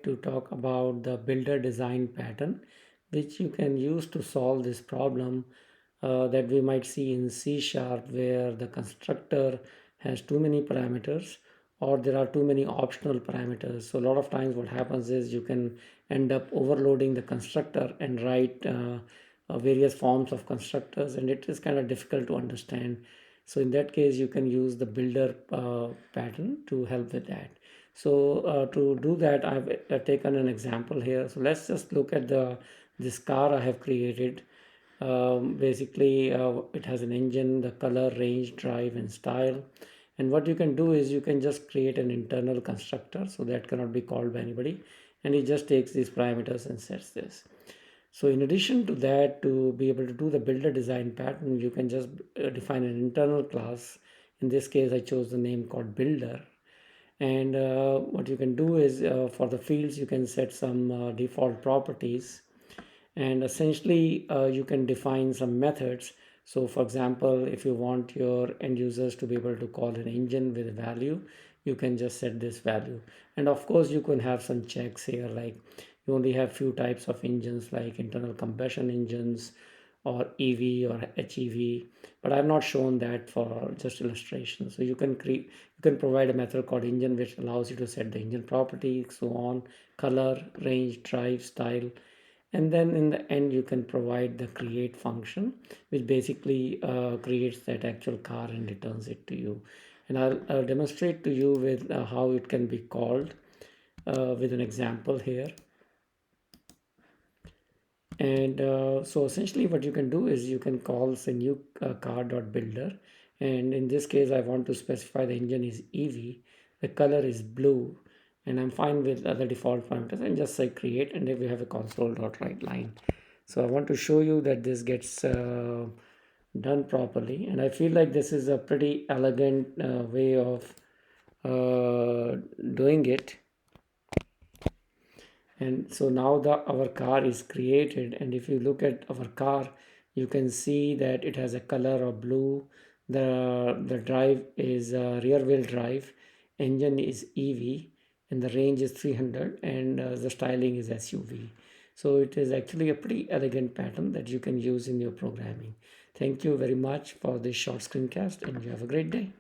to talk about the builder design pattern, which you can use to solve this problem that we might see in C sharp, where the constructor has too many parameters or there are too many optional parameters. So a lot of times what happens is you can end up overloading the constructor and write various forms of constructors, and it is kind of difficult to understand. So in that case, you can use the builder pattern to help with that. So to do that, I've taken an example here. So let's just look at this car I have created. Basically, it has an engine, the color, range, drive, and style. And what you can do is you can just create an internal constructor, so that cannot be called by anybody, and it just takes these parameters and sets this. So in addition to that, to be able to do the builder design pattern, you can just define an internal class. In this case, I chose the name called builder. And what you can do is for the fields, you can set some default properties, and essentially you can define some methods. So for example, if you want your end users to be able to call an engine with a value, you can just set this value. And of course you can have some checks here, like you only have few types of engines like internal combustion engines or EV or HEV, but I've not shown that for just illustration. So you can provide a method called engine, which allows you to set the engine property, so on, color, range, drive, style, and then in the end you can provide the create function, which basically creates that actual car and returns it to you. And I'll demonstrate to you with how it can be called with an example here. And so essentially what you can do is you can call say new car.builder, and in this case I want to specify the engine is EV, the color is blue, and I'm fine with other default parameters, and just say create, and then we have a console.write line. So I want to show you that this gets done properly, and I feel like this is a pretty elegant way of doing it. And so now our car is created, and if you look at our car, you can see that it has a color of blue. The drive is rear wheel drive, engine is EV, and the range is 300, and the styling is SUV. So it is actually a pretty elegant pattern that you can use in your programming. Thank you very much for this short screencast, and you have a great day.